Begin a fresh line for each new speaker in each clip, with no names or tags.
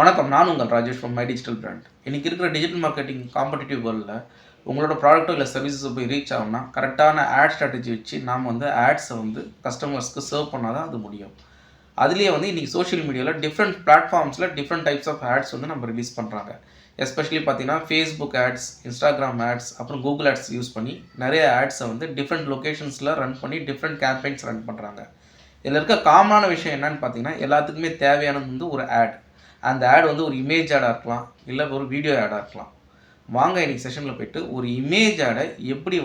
வணக்கம், நான் உங்கள் Rajesh from my digital brand. இன்றைக்கி இருக்கிற டிஜிட்டல் மார்க்கெட்டிங் காம்படிட்டிவ் வேர்ல்டில் உங்களோட ப்ராடக்ட்டோ இல்லை சர்வீஸஸோ போய் ரீச் ஆகும்னா கரெக்டான ஆட் ஸ்ட்ராட்டஜி வச்சு நாம் ஆட்ஸை கஸ்டமர்ஸ்க்கு சர்வ் பண்ணால் தான் அது முடியும். அதுலேயே இன்றைக்கி சோஷியல் மீடியாவில் டிஃப்ரெண்ட் பிளாட்ஃபார்ம்ஸில் டிஃப்ரெண்ட் டைப்ஸ் ஆஃப் ஆட்ஸ் நம்ம ரிலீஸ் பண்ணுறாங்க. எஸ்பெஷலி பார்த்தீங்கன்னா ஃபேஸ்புக் ஆட்ஸ், இன்ஸ்டாகிராம் ஆட்ஸ், அப்புறம் கூகுள் ஆட்ஸ் யூஸ் பண்ணி நிறைய ஆட்ஸை டிஃப்ரெண்ட் லொக்கேஷன்ஸில் ரன் பண்ணி டிஃப்ரெண்ட் கேம்பெயின்ஸ் ரன் பண்ணுறாங்க. இதில் இருக்க காமனான விஷயம் என்னன்னு பார்த்தீங்கன்னா எல்லாத்துக்குமே தேவையானது ஒரு ஆட். அந்த ஆட் ஒரு இமேஜ் ஆடாக இருக்கலாம், இல்லை ஒரு வீடியோ ஆடாக இருக்கலாம். வாங்க இன்றைக்கி செஷனில் போய்ட்டு ஒரு இமேஜ் ஆடை எப்படி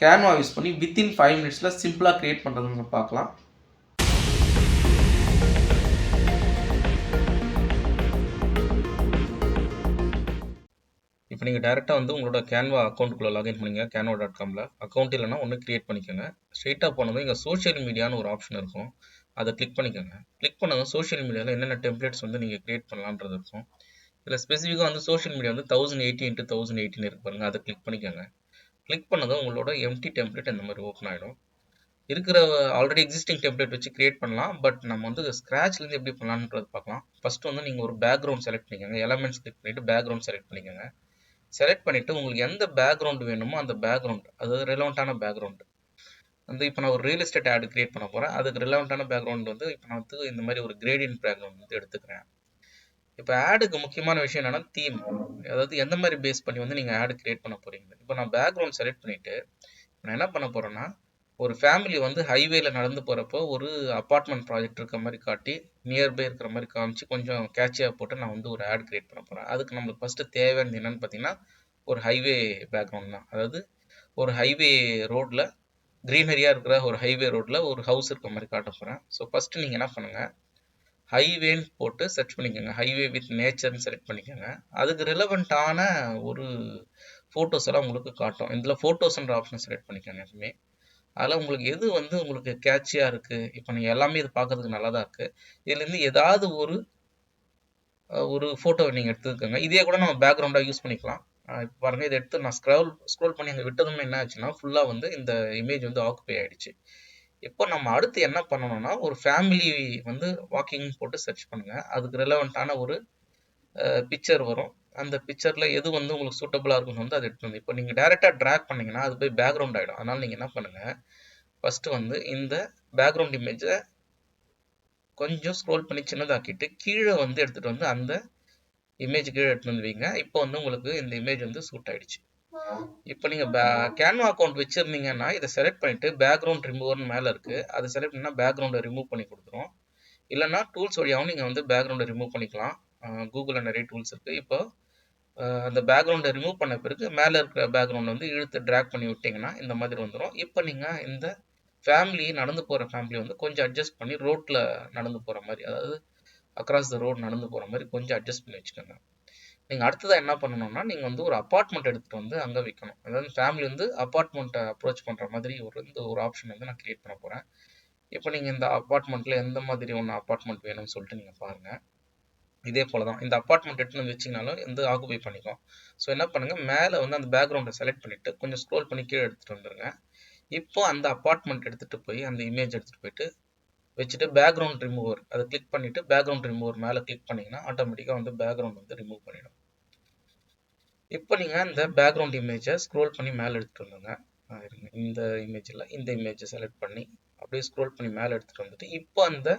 கேன்வா யூஸ் பண்ணி வித்தின் 5 மினிட்ஸில் சிம்பிளாக க்ரியேட் பண்ணுறதுன்னு பார்க்கலாம். இப்போ நீங்கள் டேரெக்டாக உங்களோட கேன்வா அக்கௌண்ட்டுக்குள்ளே லாகின் பண்ணிங்க. canva.comல அக்கௌண்ட் இல்லைனா ஒன்று க்ரியேட் பண்ணிக்கோங்க. ஸ்ட்ரெயிட்டாக போனதும் இங்கே சோஷியல் மீடியான்னு ஒரு ஆப்ஷன் இருக்கும், அதை கிளிக் பண்ணிக்கோங்க. கிளிக் பண்ணதும் சோஷியல் மீடியாவில் என்னென்ன டெம்ப்ளேட்ஸ் நீங்கள் க்ரியேட் பண்ணலான்றது இருக்கும். இதில் ஸ்பெசிஃபிக்காக சோஷியல் மீடியா 1080 x 1080 இருக்கு பாருங்கள், அதை கிளிக் பண்ணிக்கோங்க. கிளிக் பண்ணதும் உங்களோட எம்டி டெம்ப்ளேட் இந்த மாதிரி ஓப்பன் ஆகிடும். இருக்கிற ஆல்ரெடி எக்ஸிஸ்டிங் டெம்ப்ளேட் வச்சு க்ரியேட் பண்ணலாம். பட் நம்ம ஸ்க்ராட்ச்லேருந்து எப்படி பண்ணலான்றது பார்க்கலாம். ஃபஸ்ட்டு நீங்கள் ஒரு பேக்ரவுண்ட் செலக்ட் பண்ணிக்கோங்க. எலமெண்ட்ஸ் கிளிக் பண்ணிவிட்டு பேக்ரவுண்ட் செலக்ட் பண்ணிக்கோங்க. செலக்ட் பண்ணிவிட்டு உங்களுக்கு எந்த பேக்ரவுண்ட் வேணுமோ அந்த பேக்ரவுண்ட், அதாவது ரெலவெண்ட்டான பேக்ரவுண்டு இப்போ நான் ஒரு ரியல் எஸ்டேட் ஆட் க்ரியேட் பண்ண போகிறேன். அதுக்கு ரிலவெண்ட்டான பேக்ரவுண்ட் இப்போ நான் இந்த மாதிரி ஒரு கிரேடியன்ட் பேக்ரவுண்ட் எடுத்துக்கிறேன். இப்போ ஆடுக்கு முக்கியமான விஷயம் என்னென்னா தீம், அதாவது எந்த மாதிரி பேஸ் பண்ணி நீங்கள் ஆடு க்ரியேட் பண்ண போகிறீங்க. இப்போ நான் பேக்ரவுண்ட் செலக்ட் பண்ணிவிட்டு நான் என்ன பண்ண போகிறேன்னா, ஒரு ஃபேமிலி ஹைவேல நடந்து போகிறப்போ ஒரு அப்பார்ட்மெண்ட் ப்ராஜெக்ட் இருக்க மாதிரி காட்டி நியர்பை இருக்கிற மாதிரி காமிச்சு கொஞ்சம் கேட்சியாக போட்டு நான் ஒரு ஆட் க்ரியேட் பண்ண போகிறேன். அதுக்கு நம்மளுக்கு ஃபஸ்ட்டு தேவையானது என்னென்னு பார்த்தீங்கன்னா ஒரு ஹைவே பேக்ரவுண்ட் தான். அதாவது ஒரு ஹைவே ரோட்டில் க்ரீனரியாக இருக்கிற ஒரு ஹைவே ரோட்டில் ஒரு ஹவுஸ் இருக்க மாதிரி காட்ட போகிறேன். ஸோ ஃபஸ்ட்டு நீங்கள் என்ன பண்ணுங்கள், ஹைவேன்னு போட்டு சர்ச் பண்ணிக்கோங்க. ஹைவே வித் நேச்சர்னு செலக்ட் பண்ணிக்கோங்க. அதுக்கு ரிலவெண்ட்டான ஒரு ஃபோட்டோஸ் எல்லாம் உங்களுக்கு காட்டும். இதில் ஃபோட்டோஸ்ன்ற ஆப்ஷன் செலக்ட் பண்ணிக்கோங்க எப்பவுமே. அதில் உங்களுக்கு எது உங்களுக்கு கேட்சியாக இருக்குது, இப்போ நீங்கள் எல்லாமே இது பார்க்கறதுக்கு நல்லா தான் இருக்குது, இதுலேருந்து ஏதாவது ஒரு ஃபோட்டோவை நீங்கள் எடுத்துக்கோங்க. இதே கூட நம்ம பேக்ரவுண்டாக யூஸ் பண்ணிக்கலாம். இப்போ பாருங்கள், இதை எடுத்து நான் ஸ்க்ரோல் பண்ணி அங்கே விட்டதுமே என்ன ஆச்சுன்னா ஃபுல்லாக இந்த இமேஜ் ஆக்குபை ஆகிடுச்சு. இப்போ நம்ம அடுத்து என்ன பண்ணணும்னா ஒரு ஃபேமிலி வாக்கிங் போட்டு சர்ச் பண்ணுங்கள். அதுக்கு ரெலவெண்ட்டான ஒரு பிக்சர் வரும். அந்த பிக்சரில் எது உங்களுக்கு சூட்டபுளாக இருக்குன்னு அதை எடுத்து இப்போ நீங்கள் டேரெக்டாக ட்ராக் பண்ணிங்கன்னா அது போய் பேக்ரவுண்ட் ஆகிடும். அதனால் நீங்கள் என்ன பண்ணுங்கள், ஃபஸ்ட்டு இந்த பேக்ரவுண்ட் இமேஜை கொஞ்சம் ஸ்க்ரோல் பண்ணி சின்னதாக்கிட்டு கீழே எடுத்துகிட்டு அந்த இமேஜ் கீழே எடுத்துகிட்டு வைங்க. இப்போ உங்களுக்கு இந்த இமேஜ் சூட் ஆகிடுச்சு. இப்போ நீங்கள் கேன்வா அக்கௌண்ட் வச்சுருந்தீங்கன்னா இதை செலக்ட் பண்ணிவிட்டு பேக்ரவுண்ட் ரிமூவர்னு மேலே இருக்குது, அதை செலக்ட் பண்ணால் பேக்ரவுண்டை ரிமூவ் பண்ணி கொடுத்துரும். இல்லைனா டூல்ஸ் வழியாகவும் நீங்கள் பேக்ரவுண்டை ரிமூவ் பண்ணிக்கலாம். கூகுளில் நிறைய டூல்ஸ் இருக்குது. இப்போ அந்த பேக்ரவுண்டை ரிமூவ் பண்ண பிறகு மேலே இருக்கிற பேக்ரவுண்ட் இழுத்து ட்ராக் பண்ணி விட்டிங்கன்னா இந்த மாதிரி வந்துடும். இப்போ நீங்கள் இந்த ஃபேமிலி நடந்து போகிற ஃபேமிலி கொஞ்சம் அட்ஜஸ்ட் பண்ணி ரோட்டில் நடந்து போகிற மாதிரி, அதாவது அக்ராஸ் த ரோட் நடந்து போகிற மாதிரி கொஞ்சம் அட்ஜஸ்ட் பண்ணி வச்சுக்கோங்க. நீங்கள் அடுத்ததாக என்ன பண்ணணும்னா நீங்கள் ஒரு அப்பார்ட்மெண்ட் எடுத்துகிட்டு அங்கே வைக்கணும். அதாவது ஃபேமிலி அப்பார்ட்மெண்ட்டை அப்ரோச் பண்ணுற மாதிரி ஒரு ஆப்ஷன் நான் க்ரியேட் பண்ண போகிறேன். இப்போ நீங்கள் இந்த அப்பார்ட்மெண்ட்டில் எந்த மாதிரி அப்பார்ட்மெண்ட் வேணும்னு சொல்லிட்டு நீங்கள் பாருங்கள். இதே போல் தான் இந்த அப்பார்ட்மெண்ட் எடுத்துன்னு வச்சிங்கனாலும் ஆக்குபை பண்ணிக்கும். ஸோ என்ன பண்ணுங்கள், மேலே அந்த பேக்ரவுண்டை செலக்ட் பண்ணிவிட்டு கொஞ்சம் ஸ்க்ரோல் பண்ணி கீழே எடுத்துகிட்டு வந்துடுங்க. இப்போ அந்த அப்பார்ட்மெண்ட் எடுத்துகிட்டு போய் அந்த இமேஜ் எடுத்துகிட்டு போயிட்டு வச்சுட்டு பேக்ரவுண்ட் ரிமூவர் அதை கிளிக் பண்ணிவிட்டு பேக்ரவுண்ட் ரிமூவர் மேலே கிளிக் பண்ணிங்கன்னா ஆட்டோமேட்டிக்காக பேக்ரவுண்ட் ரிமூவ் பண்ணிடும். இப்போ நீங்கள் இந்த பேக்ரவுண்ட் இமேஜை ஸ்க்ரோல் பண்ணி மேலே எடுத்துகிட்டு வந்துங்க. இந்த இமேஜில் இந்த இமேஜை செலக்ட் பண்ணி அப்படியே ஸ்க்ரோல் பண்ணி மேலே எடுத்துகிட்டு வந்துட்டு இப்போ அந்த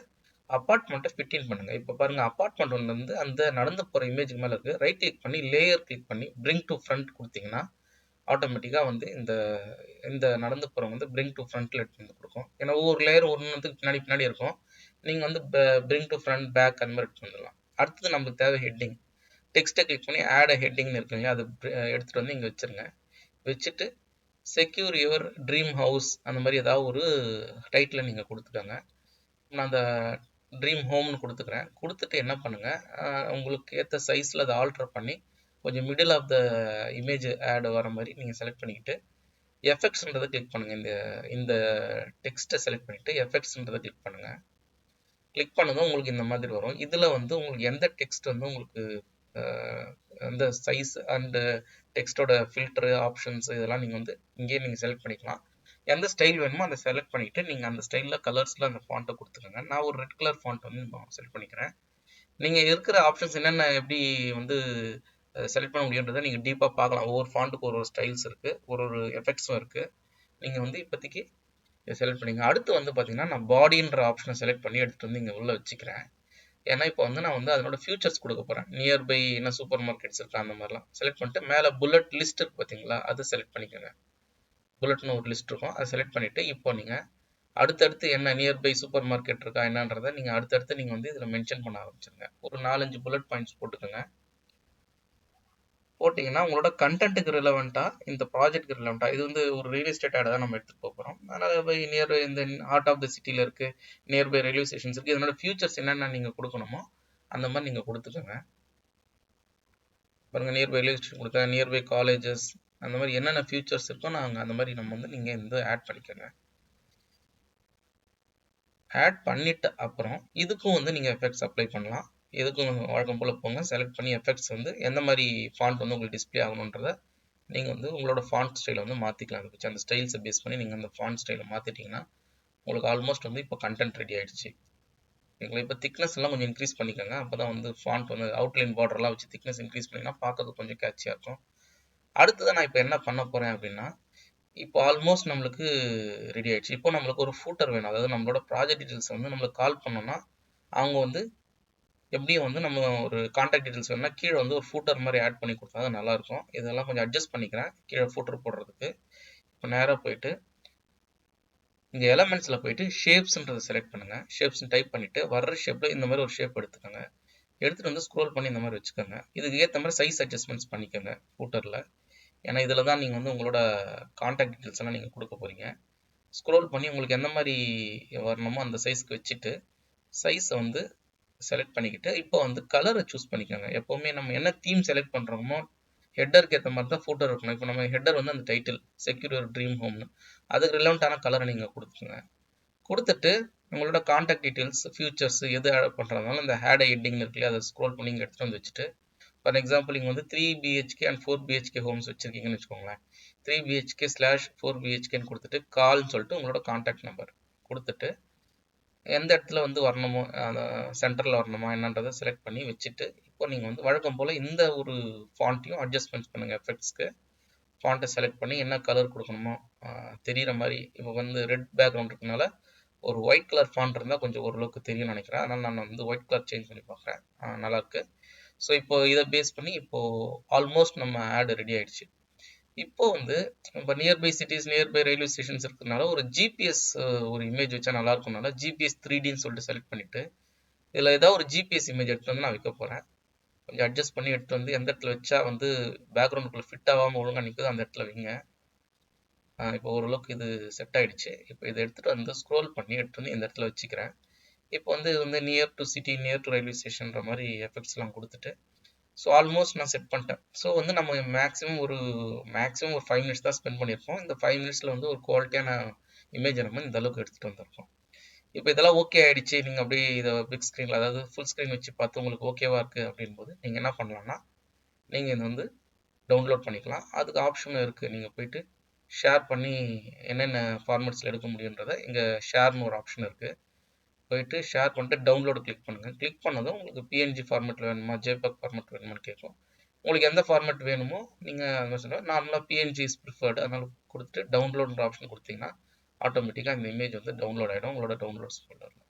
அப்பார்ட்மெண்ட்டை ஃபிட்டின் பண்ணுங்கள். இப்போ பாருங்கள், அப்பார்ட்மெண்ட் அந்த நடந்து போகிற இமேஜுக்கு மேலே இருக்குது. ரைட் கிளிக் பண்ணி லேயர் கிளிக் பண்ணி பிரிங் டு ஃப்ரண்ட் கொடுத்தீங்கன்னா ஆட்டோமேட்டிக்காக இந்த இந்த நடந்து போகிறவங்க பிரிங் டு ஃப்ரண்ட்டில் எடுத்து கொடுக்கும். ஏன்னா ஒவ்வொரு லேயர் ஒன்று பின்னாடி இருக்கும். நீங்கள் பிரிங் டு ஃப்ரண்ட் பேக் அந்த மாதிரி எடுத்து வந்துடலாம். அடுத்தது நமக்கு தேவை ஹெட்டிங். டெக்ஸ்ட்டை கிளிக் பண்ணி ஆட் ஹெட்டிங்னு இருக்குங்க, அதை எடுத்துகிட்டு இங்கே வச்சுருங்க. வச்சுட்டு செக்யூர் யுவர் ட்ரீம் ஹவுஸ் அந்த மாதிரி ஏதாவது ஒரு டைட்டில் நீங்கள் கொடுத்துக்கோங்க. நான் அந்த ட்ரீம் ஹோம்னு கொடுத்துக்கிறேன். கொடுத்துட்டு என்ன பண்ணுங்கள், உங்களுக்கு ஏற்ற சைஸில் அதை ஆல்ட்ரு பண்ணி கொஞ்சம் middle of the image add வர மாதிரி நீங்கள் செலக்ட் பண்ணிக்கிட்டு எஃபெக்ட்ஸ்ன்றதை கிளிக் பண்ணுங்கள். இந்த டெக்ஸ்ட்டை செலக்ட் பண்ணிவிட்டு எஃபெக்ட்ஸ்ன்றதை கிளிக் பண்ணுங்கள். கிளிக் பண்ணதும் உங்களுக்கு இந்த மாதிரி வரும். இதில் உங்களுக்கு எந்த டெக்ஸ்ட் உங்களுக்கு அந்த சைஸ் அண்டு டெக்ஸ்ட்டோட ஃபில்டரு ஆப்ஷன்ஸ் இதெல்லாம் நீங்கள் இங்கேயே நீங்கள் செலக்ட் பண்ணிக்கலாம். எந்த ஸ்டைல் வேணுமோ அதை செலக்ட் பண்ணிவிட்டு நீங்கள் அந்த ஸ்டைலில் கலர்ஸில் அந்த ஃபாண்ட்டை கொடுத்துருங்க. நான் ஒரு ரெட் கலர் ஃபாண்ட் செலக்ட் பண்ணிக்கிறேன். நீங்கள் இருக்கிற ஆப்ஷன்ஸ் என்னென்ன எப்படி வந்து செலக்ட் பண்ண முடியுன்றதை நீங்கள் டீப்பாக பார்க்கலாம். ஒவ்வொரு ஃபாண்ட்டுக்கு ஒரு ஒரு ஸ்டைல்ஸ் இருக்குது, ஒரு ஒரு எஃபெக்ட்ஸும் இருக்குது. நீங்கள் வந்து இப்போதைக்கு செலக்ட் பண்ணிங்க. அடுத்து வந்து பார்த்தீங்கன்னா நான் பாடின்ற ஆப்ஷனை செலக்ட் பண்ணி எடுத்துகிட்டு வந்து இங்கே உள்ளே வச்சுக்கிறேன். ஏன்னா இப்போ வந்து நான் வந்து அதனோட ஃபியூச்சர்ஸ் கொடுக்க போகிறேன். நியர்பை என்ன சூப்பர் மார்க்கெட்ஸ் இருக்கா அந்த மாதிரிலாம் செலக்ட் பண்ணிட்டு மேலே புல்லட் லிஸ்ட் இருக்குது பார்த்தீங்களா, அது செலக்ட் பண்ணிக்கோங்க. புல்லட்னு ஒரு லிஸ்ட் இருக்கும், அதை செலக்ட் பண்ணிவிட்டு இப்போ நீங்கள் அடுத்தடுத்து என்ன நியர்பை சூப்பர் மார்க்கெட் இருக்கா என்னன்றதை நீங்கள் அடுத்தடுத்து நீங்கள் வந்து இதில் மென்ஷன் பண்ண ஆரம்பிச்சிருங்க. ஒரு 4-5 புல்லட் பாயிண்ட்ஸ் போட்டுக்கோங்க. போட்டிங்கன்னா உங்களோட கண்டென்ட்டுக்கு ரிலவெண்ட்டாக இந்த ப்ராஜெக்ட்டுக்கு ரிலவெண்ட்டாக இது வந்து ஒரு ரியல் எஸ்டேட் ஆட் தான் நம்ம எடுத்துகிட்டு போகிறோம். அதனால் பை நியர்பை இந்த ஹார்ட் ஆஃப் த சிட்டியில் இருக்குது, நியர்பை ரயில்வே ஸ்டேஷன்ஸ் இருக்குது. இதனோட ஃபியூச்சர்ஸ் என்னென்ன நீங்கள் கொடுக்கணுமோ அந்த மாதிரி நீங்கள் கொடுத்துக்கோங்க. பாருங்கள், நியர்பை ரயில்வே ஸ்டேஷன் கொடுக்க, நியர்பை காலேஜஸ், அந்த மாதிரி என்னென்ன ஃபியூச்சர்ஸ் இருக்கோ நாங்கள் அந்த மாதிரி நம்ம வந்து நீங்கள் இந்த ஆட் பண்ணிக்கோங்க. ஆட் பண்ணிவிட்டு அப்புறம் இதுக்கும் வந்து நீங்கள் எஃபெக்ட்ஸ் அப்ளை பண்ணலாம். இதுக்கும் வழக்கம் போல் போங்க, செலக்ட் பண்ணி எஃபெக்ட்ஸ் வந்து எந்த மாதிரி ஃபாண்ட் வந்து உங்களுக்கு டிஸ்பிளே ஆகணுன்றதை நீங்கள் வந்து உங்களோட ஃபாண்ட் ஸ்டைலை வந்து மாற்றிக்கலாம். அதுக்கு அந்த ஸ்டைல்ஸை பேஸ் பண்ணி நீங்கள் அந்த ஃபாண்ட் ஸ்டைலை மாற்றிட்டிங்கன்னா உங்களுக்கு ஆல்மோஸ்ட் வந்து இப்போ கண்டென்ட் ரெடி ஆகிடுச்சு. எங்களை இப்போ திக்னஸ் எல்லாம் கொஞ்சம் இன்க்ரீஸ் பண்ணிக்கோங்க. அப்போ தான் வந்து ஃபாண்ட் வந்து அவுட்லைன் பார்டர்லாம் வச்சு திக்னஸ் இன்க்ரீஸ் பண்ணிங்கன்னா பார்க்கறதுக்கு கொஞ்சம் கேட்சியாக இருக்கும். அடுத்ததான் நான் இப்போ என்ன பண்ண போகிறேன் அப்படின்னா, இப்போ ஆல்மோஸ்ட் நம்மளுக்கு ரெடி ஆகிடுச்சு. இப்போ நம்மளுக்கு ஒரு ஃபூட்டர் வேணும். அதாவது நம்மளோட ப்ராஜெக்ட் டீட்டெயில்ஸ் வந்து நம்மளுக்கு கால் பண்ணோன்னா அவங்க வந்து எப்படியும் வந்து நம்ம ஒரு கான்டாக்ட் டீட்டெயில்ஸ் வேணும்னா கீழே வந்து ஒரு ஃபூட்டர் மாதிரி ஆட் பண்ணி கொடுத்தா தான் நல்லாயிருக்கும். இதெல்லாம் கொஞ்சம் அட்ஜஸ்ட் பண்ணிக்கிறேன் கீழே ஃபூட்டர் போடுறதுக்கு. இப்போ நேராக போயிட்டு இங்கே எலமெண்ட்ஸில் போயிட்டு ஷேப்ஸ்ன்றதை செலக்ட் பண்ணுங்கள். ஷேப்ஸ்ன்னு டைப் பண்ணிவிட்டு வர்ற ஷேப்பில் இந்த மாதிரி ஒரு ஷேப் எடுத்துக்கோங்க. எடுத்துகிட்டு வந்து ஸ்க்ரோல் பண்ணி இந்த மாதிரி வச்சுக்கோங்க. இதுக்கு ஏற்ற மாதிரி சைஸ் அட்ஜஸ்ட்மெண்ட்ஸ் பண்ணிக்கோங்க ஃபூட்டரில். ஏன்னா இதில் தான் நீங்கள் வந்து உங்களோட கான்டாக்ட் டீட்டெயில்ஸ் எல்லாம் நீங்கள் கொடுக்க போகிறீங்க. ஸ்க்ரோல் பண்ணி உங்களுக்கு எந்த மாதிரி வரணுமோ அந்த சைஸ்க்கு வச்சுட்டு சைஸை வந்து செலக்ட் பண்ணிக்கிட்டு இப்போ வந்து கலரை சூஸ் பண்ணிக்கோங்க. எப்போவுமே நம்ம என்ன தீம் செலக்ட் பண்ணுறோமோ ஹெட்டருக்கு ஏற்ற மாதிரி தான் ஃபோட்டோ இருக்கணும். இப்போ நம்ம ஹெட்டர் வந்து அந்த டைட்டில் செக்யூர் யுவர் ட்ரீம் ஹோம்னு, அதுக்கு ரிலவெண்ட்டான கலரை நீங்கள் கொடுத்துங்க. கொடுத்துட்டு உங்களோட கான்டாக்ட் டீட்டெயில்ஸ் ஃபியூச்சர்ஸ் எது ஆட் பண்ணுறதுனால இந்த ஹேட் ஹெட்டிங் இருக்குல்லையா, அதை ஸ்க்ரோல் பண்ணி இங்கே எடுத்துகிட்டு வந்து வச்சுட்டு ஃபார் எக்ஸாம்பிள் இங்கே வந்து 3 BHK அண்ட் 4 BHK ஹோம்ஸ் வச்சுருக்கீங்கன்னு வச்சுக்கோங்களேன். 3 BHK/4 BHKன்னு கொடுத்துட்டு கால்னு சொல்லிட்டு உங்களோட கான்டாக்ட் நம்பர் கொடுத்துட்டு எந்த இடத்துல வந்து வரணுமோ சென்டரில் வரணுமா என்னன்றதை செலக்ட் பண்ணி வச்சுட்டு இப்போ நீங்கள் வந்து வழக்கம் போல் இந்த ஒரு ஃபாண்ட்டையும் அட்ஜஸ்ட்மெண்ட்ஸ் பண்ணுங்கள். எஃபெக்ட்ஸ்க்கு ஃபாண்ட்டை செலக்ட் பண்ணி என்ன கலர் கொடுக்கணுமோ தெரிகிற மாதிரி. இப்போ வந்து ரெட் பேக்ரவுண்ட் இருக்கனால ஒரு ஒயிட் கலர் ஃபாண்ட் இருந்தால் கொஞ்சம் ஓரளவுக்கு தெரியும்னு நினைக்கிறேன். அதனால் நான் வந்து ஒயிட் கலர் சேஞ்ச் பண்ணி பார்க்குறேன். நல்லாயிருக்கு. ஸோ இப்போ இதை பேஸ் பண்ணி இப்போது ஆல்மோஸ்ட் நம்ம ஆட் ரெடி ஆகிடுச்சு. இப்போ வந்து இப்போ nearby cities nearby railway stations இருக்கிறதுனால ஒரு ஜிபிஎஸ் ஒரு இமேஜ் வச்சா நல்லா இருக்கும்னால ஜிபிஎஸ் 3Dன்னு சொல்லிட்டு செலக்ட் பண்ணிவிட்டு இதில் ஏதாவது ஒரு ஜிபிஎஸ் இமேஜ் எடுத்து வந்து நான் வைக்க போகிறேன். கொஞ்சம் அட்ஜஸ்ட் பண்ணி எடுத்து வந்து எந்த இடத்துல வச்சா வந்து பேக்ரவுண்டுக்குள்ளே ஃபிட் ஆகாமல் ஒழுங்காக நிற்குது அந்த இடத்துல வைங்க. இப்போ ஓரளவுக்கு இது செட் ஆகிடுச்சு. இப்போ இதை எடுத்துகிட்டு வந்து ஸ்க்ரோல் பண்ணி எடுத்து வந்து இந்த இடத்துல வச்சுக்கிறேன். இப்போ வந்து இது வந்து near to city near to railway ஸ்டேஷன்ற மாதிரி எஃபெக்ட்ஸ்லாம் கொடுத்துட்டு ஸோ ஆல்மோஸ்ட் நான் செட் பண்ணிட்டேன். ஸோ வந்து நம்ம மேக்ஸிமம் ஒரு 5 மினிட்ஸ் தான் ஸ்பெண்ட் பண்ணியிருக்கோம். இந்த 5 மினிட்ஸில் வந்து ஒரு குவாலிட்டியான இமேஜை நம்ம இந்த அளவுக்கு எடுத்துகிட்டு வந்திருக்கோம். இப்போ இதெல்லாம் ஓகே ஆகிடுச்சு. நீங்கள் அப்படியே இதை பிக் ஸ்க்ரீனில் அதாவது ஃபுல் ஸ்க்ரீன் வச்சு பார்த்து உங்களுக்கு ஓகேவாக இருக்குது அப்படின்போது நீங்கள் என்ன பண்ணலான்னா நீங்கள் இதை வந்து டவுன்லோட் பண்ணிக்கலாம். அதுக்கு ஆப்ஷனும் இருக்குது. நீங்கள் போயிட்டு ஷேர் பண்ணி என்னென்ன ஃபார்மேட்ஸில் எடுக்க முடியுன்றதை இங்கே ஷேர்னு ஒரு ஆப்ஷன் இருக்குது. போயிட்டு ஷேர் பண்ணிட்டு டவுன்லோடு கிளிக் பண்ணுங்கள். கிளிக் பண்ணதும் உங்களுக்கு பிஎன்ஜி ஃபார்மேட்டில் வேணுமா ஜேபக் ஃபார்மேட் வேணுமான்னு கேட்கும். உங்களுக்கு எந்த ஃபார்மேட் வேணுமோ நீங்கள் சொல்லுங்கள். நார்மலாக பிஎன்ஜி இஸ் ப்ரிஃபர்டு, அதனால் கொடுத்துட்டு டவுன்லோடுன்ற ஆப்ஷன் கொடுத்தீங்கன்னா ஆட்டோமேட்டிக்காக இந்த இமேஜ் வந்து டவுன்லோட் ஆகிடும் உங்களோட டவுன்லோட்ஸ் ஃபோல்டரில்.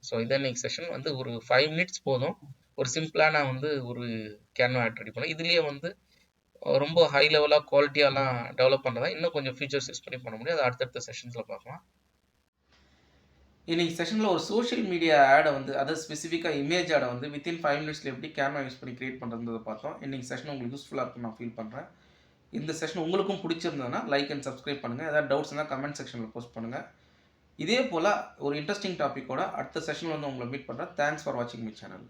ஸோ இதை இன்னைக்கு செஷன் வந்து ஒரு 5 மினிட்ஸ் போதும். ஒரு சிம்பிளான வந்து ஒரு கேன்வா ஆட் ரெடி பண்ணலாம். இதுலேயே வந்து ரொம்ப ஹை லெவலாக குவாலிட்டியாலாம் டெவலப் பண்ணுறதா இன்னும் கொஞ்சம் ஃபீச்சர்ஸ் யூஸ் பண்ணி பண்ண முடியும். அது அடுத்தடுத்த செஷன்ஸில் பார்க்கலாம். இன்னைக்கு செஷனில் ஒரு சோஷியல் மீடியா ஆடை வந்து அதாவது ஸ்பெசிஃபிக்காக இமேஜ் ஆடை வந்து வித்தின் 5 மினிட்ஸில் எப்படி கேன்வா யூஸ் பண்ணி கிரியேட் பண்ணுறதை பார்த்தோம். இன்னைக்கு செஷன் உங்களுக்கு யூஸ்ஃபுல்லாக இருக்குன்னு நான் ஃபீல் பண்ணுறேன். இந்த செஷன் உங்களுக்கும் பிடிச்சிருந்ததுன்னா லைக் அண்ட் சப்ஸ்கிரைப் பண்ணுங்கள். ஏதாவது டவுட்ஸ் இருந்தால் கமெண்ட் செக்ஷனில் போஸ்ட் பண்ணுங்கள். இதே போல் ஒரு இன்ட்ரெஸ்டிங் டாப்பிக்கோட அடுத்த செஷனில் வந்து உங்களை மீட் பண்ணுறேன். தேங்க்ஸ் ஃபார் வாட்சிங் மை சேனல்.